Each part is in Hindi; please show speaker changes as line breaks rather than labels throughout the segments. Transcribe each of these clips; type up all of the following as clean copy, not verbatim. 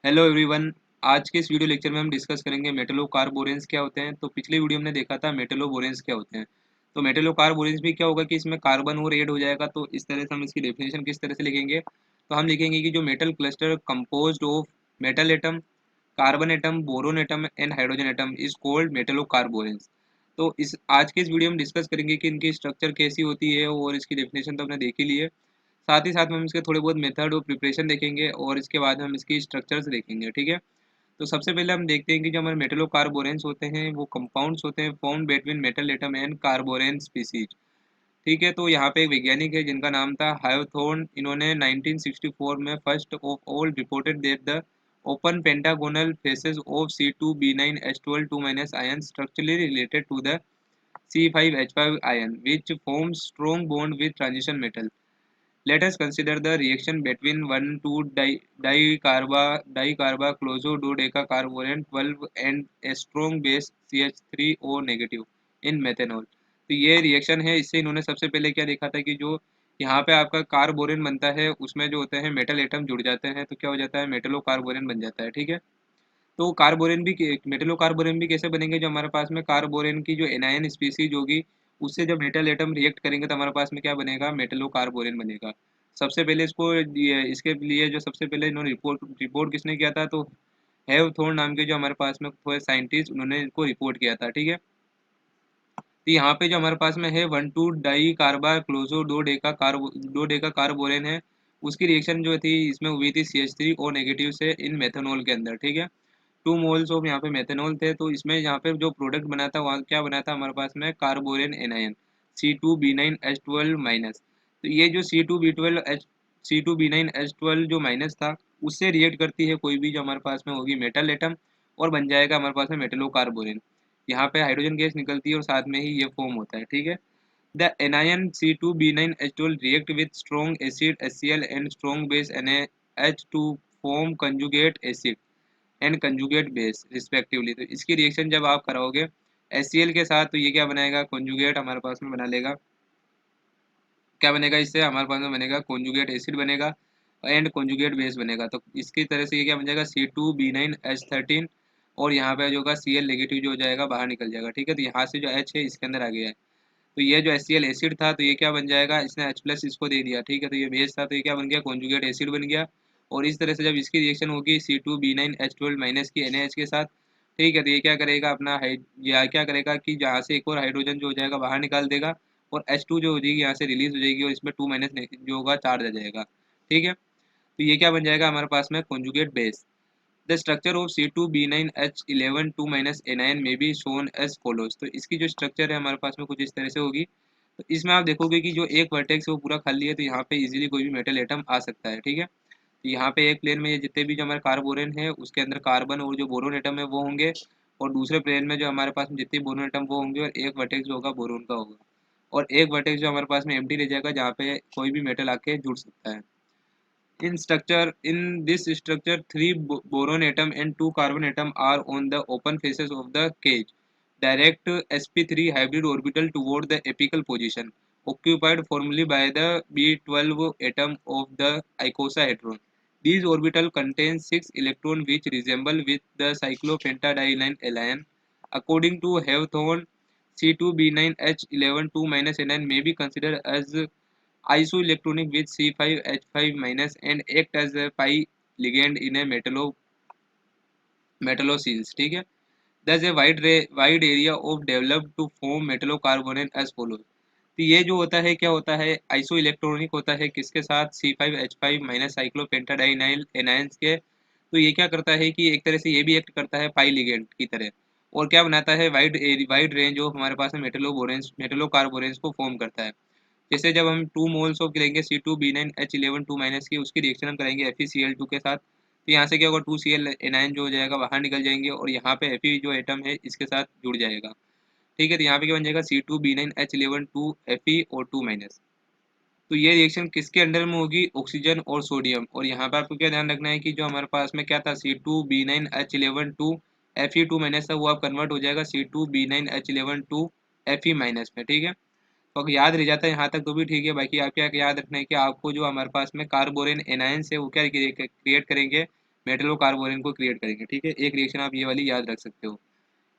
Hello everyone. आज के इस वीडियो लेक्चर में हम डिस्कस करेंगे मेटलो कार्बोरेंस क्या होते हैं। तो पिछले वीडियो में हमने देखा था मेटलो बोरेंस क्या होते हैं। तो मेटलो कार्बोरेंस भी क्या होगा कि इसमें कार्बन और एड हो जाएगा। तो इस तरह से हम इसकी डेफिनेशन किस तरह से लिखेंगे, तो हम लिखेंगे कि जो metal cluster composed of metal atom, carbon atom, boron atom and hydrogen atom is called metallo carboranes. तो इस आज के इस वीडियो में डिस्कस करेंगे कि इनकी स्ट्रक्चर कैसी होती है और इसकी डेफिनेशन तो हमने देख ही ली है। साथ ही साथ में हम इसके थोड़े बहुत मेथड और प्रिपरेशन देखेंगे और इसके बाद हम इसकी स्ट्रक्चर्स देखेंगे। ठीक है। तो सबसे पहले हम देखते हैं कि जो हमारे मेटलो कार्बोरेंस होते हैं वो कंपाउंड्स होते हैं form between metal atom and carborane species. ठीक है। तो यहाँ पे एक वैज्ञानिक है जिनका नाम था हायोथोर्न। इन्होंने 1964 में first of all reported that the open pentagonal faces of C2B9H12 2 minus ion structurally related to the C5H5 ion which forms strong bond with transition metal. Let us consider the reaction between 1,2-dicarbaclozododecacarboren 12 and a strong base CH3O negative in methanol। तो ये रिएक्शन है। इससे इन्होंने सबसे पहले क्या देखा था कि जो यहाँ पे आपका कार्बोरेन बनता है उसमें जो होते हैं मेटल एटम जुड़ जाते हैं तो क्या हो जाता है, मेटलो कार्बोरेन बन जाता है। ठीक है। तो कार्बोरेन भी मेटलो कार्बोरेन भी कैसे बनेंगे, जो हमारे पास में कार्बोरेन की जो एनायन स्पीसीज होगी उससे जब मेटल एटम रिएक्ट करेंगे तो हमारे पास में क्या बनेगा, मेटलो कार्बोरेन बनेगा। सबसे पहले इसके लिए जो सबसे पहले इन्होंने रिपोर्ट रिपोर्ट किसने किया था, तो हैव थॉर्न नाम के जो हमारे पास में थोड़े साइंटिस्ट उन्होंने इनको रिपोर्ट किया था। ठीक है। तो यहाँ पे जो हमारे पास में है 1,2-डाई कार्बा क्लोजो दो डेका कार्बोरेन है, उसकी रिएक्शन जो थी इसमें हुई थी CH3O नेगेटिव से इन मेथनॉल के अंदर। ठीक है। 2 मोल्स ऑफ यहाँ पे मेथनॉल थे। तो इसमें यहाँ पे जो प्रोडक्ट बना था वहाँ क्या बना था हमारे पास में कार्बोरेन एनायन C2B9H12 माइनस। तो ये जो C2B9H12 जो माइनस था उससे रिएक्ट करती है कोई भी जो हमारे पास में होगी मेटल एटम और बन जाएगा हमारे पास में मेटलो कार्बोरेन। यहाँ पे हाइड्रोजन गैस निकलती है और साथ में ही ये फॉर्म होता है। ठीक है। The anion C2B9H12 react with strong acid HCl and strong base NaH to form conjugate acid and conjugate base respectively. तो इसकी रिएक्शन जब आप कराओगे HCl के साथ तो ये क्या बनाएगा, कॉन्जुगेट हमारे पास में बना लेगा। क्या बनेगा, इससे हमारे पास में बनेगा कॉन्जुगेट एसिड बनेगा एंड कॉन्जुगेट बेस बनेगा। तो इसकी तरह से ये क्या बन जाएगा C2B9H13 और यहाँ पे जो होगा Cl नेगेटिव जो हो जाएगा बाहर निकल जाएगा। ठीक है। तो यहाँ से जो H है इसके अंदर आ गया है। तो ये जो HCl एसिड था तो ये क्या बन जाएगा, इसने H प्लस इसको दे दिया। ठीक है। तो ये बेस था तो ये क्या बन गया, कॉन्जुगेट एसिड बन गया। और इस तरह से जब इसकी रिएक्शन होगी C2B9H12 माइनस की NaH के साथ, ठीक है, तो ये क्या करेगा अपना या क्या करेगा कि जहाँ से एक और हाइड्रोजन जो हो जाएगा बाहर निकाल देगा और H2 जो हो जाएगी यहाँ से रिलीज हो जाएगी और इसमें 2 माइनस जो होगा चार्ज आ जाएगा। ठीक है। तो ये क्या बन जाएगा हमारे पास में, conjugate base. The structure of C2B9H11 2 minus anion में बी शोन एज फॉलोज। तो इसकी जो स्ट्रक्चर है हमारे पास में कुछ इस तरह से होगी। तो इसमें आप देखोगे कि जो एक वर्टेक्स है वो पूरा खाली है तो यहाँ पे इजीली कोई भी मेटल एटम आ सकता है। ठीक है। तो यहाँ पे एक प्लेन में ये जितने भी जो हमारे कार्बोरेन है उसके अंदर कार्बन और जो बोरोन एटम है वो होंगे, और दूसरे प्लेन में जो हमारे पास में जितने बोरोन एटम वो होंगे और एक वर्टेक्स जो होगा बोरोन का होगा, और एक वर्टेक्स जो हमारे पास में एम्प्टी रह जाएगा जहाँ पे कोई भी मेटल आके जुड़ सकता है। In this structure, three boron atom and two carbon atom are on the open faces of the cage. Direct sp3 hybrid orbital toward the apical position, occupied formerly by the B12 atom of the icosahedron. These orbital contain 6 electrons which resemble with the cyclopentadiene alliance. According to Hawthorne, C2B9H11 2 minus anion may be considered as isoelectronic with C5H5 minus and act as a pi ligand in a metallocene। ठीक है। Thus a wide area of developed to form metallocarbonate as follows। तो ये जो होता है क्या होता है, आइसो इलेक्ट्रॉनिक होता है किसके साथ, C5H5 माइनस साइक्लोपेंटाडाइनाइल एनायंस के। तो ये क्या करता है कि एक तरह से ये भी एक्ट करता है पाई लिगेंड की तरह, और क्या बनाता है वाइड रेंज ऑफ हमारे पास में मेटलो कार्बोरेंस को फॉर्म करता है। जैसे जब हम 2 मोल्स ऑफ लेंगे C2B9H11 2 माइनस की, उसकी रिएक्शन हम करेंगे FeCl2 के साथ, तो यहाँ से क्या होगा 2Cl एनायन जो हो जाएगा बाहर निकल जाएंगे और यहाँ पे Fe जो एटम है इसके साथ जुड़ जाएगा। ठीक है। तो यहाँ पे क्या बन जाएगा C2B9H11 2 Fe और 2 माइनस। तो ये रिएक्शन किसके अंडर में होगी, ऑक्सीजन और सोडियम। और यहाँ पे आपको क्या ध्यान रखना है कि जो हमारे पास में क्या था C2B9H11 2 Fe2 माइनस था वो अब कन्वर्ट हो जाएगा C2B9H11 2 Fe माइनस में। ठीक है। तो अगर याद रह जाता है यहाँ तक तो भी ठीक है। बाकी आप क्या याद रखना है कि आपको जो हमारे पास में कार्बोरेन एनायंस है वो क्या क्रिएट करेंगे, मेटल और कार्बोरेन को क्रिएट करेंगे, ठीक है। एक रिएक्शन आप ये वाली याद रख सकते हो।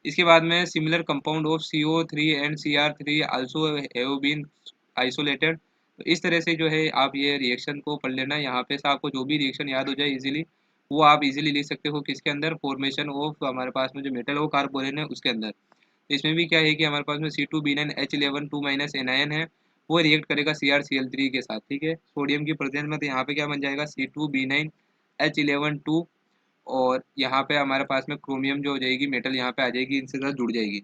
इसके बाद में similar compound of CO3 and Cr3 also have been isolated. तो इस तरह से जो है आप ये रिएक्शन को पढ़ लेना। यहाँ पे से आपको जो भी रिएक्शन याद हो जाए इजीली, वो आप इजीली लिख सकते हो किसके अंदर, फॉर्मेशन ऑफ हमारे पास में जो मेटल और कार्बोरेन है उसके अंदर। तो इसमें भी क्या है कि हमारे पास में C2B9H11 2 माइनस एनायन है, वो रिएक्ट करेगा CrCl3 के साथ, ठीक है। सोडियम की प्रेजेंस में तो यहाँ पे क्या बन जाएगा C2B9H11 2, और यहाँ पे हमारे पास में क्रोमियम जो हो जाएगी मेटल यहाँ पे आ जाएगी, इनसे साथ जुड़ जाएगी,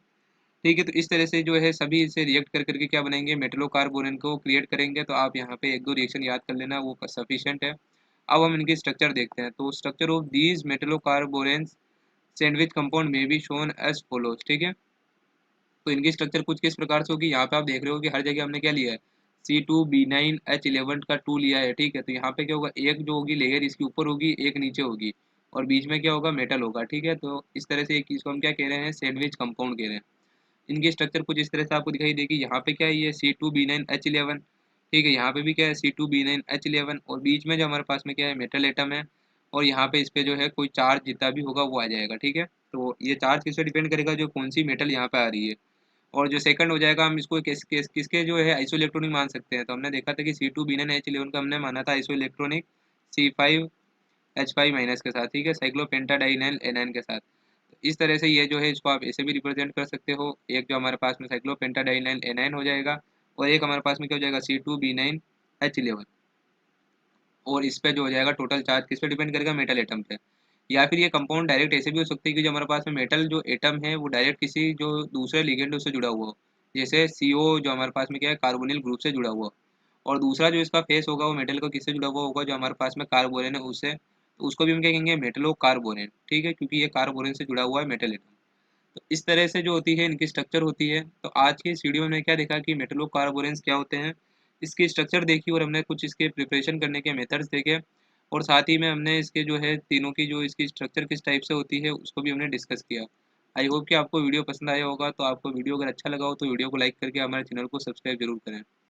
ठीक है। तो इस तरह से जो है सभी इसे रिएक्ट कर करके क्या बनाएंगे, मेटलो कार्बोनेट को क्रिएट करेंगे। तो आप यहाँ पे एक दो रिएक्शन याद कर लेना, वो सफिशिएंट है। अब हम इनके स्ट्रक्चर देखते हैं। तो structure of these metallo carboranes sandwich compound में बी शोन एज फॉलोज, ठीक है। तो इनकी स्ट्रक्चर कुछ किस प्रकार से होगी, यहाँ पे आप देख रहे हो कि हर जगह हमने क्या लिया है, C2B9H11 का 2 लिया है, ठीक है। तो यहाँ पे क्या होगा, एक जो होगी लेयर इसके ऊपर होगी, एक नीचे होगी, और बीच में क्या होगा, मेटल होगा, ठीक है। तो इस तरह से एक इसको हम क्या कह रहे हैं, सैंडविच कंपाउंड कह रहे हैं। इनकी स्ट्रक्चर कुछ इस तरह से आपको दिखाई देगी। यहाँ पे क्या है, ये C2B9H11, ठीक है। यहाँ पे भी क्या है, C2B9H11, और बीच में जो हमारे पास में क्या है, मेटल एटम है, और यहाँ पे इस पे जो है कोई चार्ज जितना भी होगा वो आ जाएगा, ठीक है। तो ये चार्ज किस पे डिपेंड करेगा, जो कौन सी मेटल यहाँ पे आ रही है। और जो सेकंड हो जाएगा, हम इसको किसके जो है आइसो इलेक्ट्रॉनिक मान सकते हैं। तो हमने देखा था कि C2B9H11 का हमने माना था आइसो इलेक्ट्रॉनिक C5H5 माइनस के साथ, ठीक है, साइक्लोपेंटाडाइनाइल एनायन के साथ। तो इस तरह से ये जो है इसको आप ऐसे भी रिप्रेजेंट कर सकते हो। एक जो हमारे पास में साइक्लोपेंटाडाइनाइल एनायन हो जाएगा, और एक हमारे पास में क्या हो जाएगा, C2B9H11, और इस पे जो हो जाएगा टोटल चार्ज किस पे डिपेंड करेगा, मेटल एटम पे। या फिर ये कंपाउंड डायरेक्ट ऐसे भी हो सकती है कि जो हमारे पास में मेटल जो एटम है वो डायरेक्ट किसी जो दूसरे लिगेंड उससे जुड़ा हुआ हो, जैसे CO जो हमारे पास में क्या है, कार्बोनिल ग्रुप से जुड़ा हुआ हो। और दूसरा जो इसका फेस होगा वो मेटल का किससे जुड़ा हुआ होगा, जो हमारे पास में कार्बोरेन है उससे। तो उसको भी हम क्या कहेंगे, मेटलो कार्बोरेन, ठीक है, क्योंकि ये कार्बोरेन से जुड़ा हुआ है मेटल एटम। तो इस तरह से जो होती है इनकी स्ट्रक्चर होती है। तो आज की इस वीडियो में हमने क्या देखा कि मेटलो कार्बोरेंस क्या होते हैं, इसकी स्ट्रक्चर देखी, और हमने कुछ इसके प्रिपरेशन करने के मेथड्स देखे, और साथ ही में हमने इसके जो है तीनों की जो इसकी स्ट्रक्चर किस टाइप से होती है उसको भी हमने डिस्कस किया। आई होप कि आपको वीडियो पसंद आया होगा। तो आपको वीडियो अगर अच्छा लगा हो तो वीडियो को लाइक करके हमारे चैनल को सब्सक्राइब जरूर करें।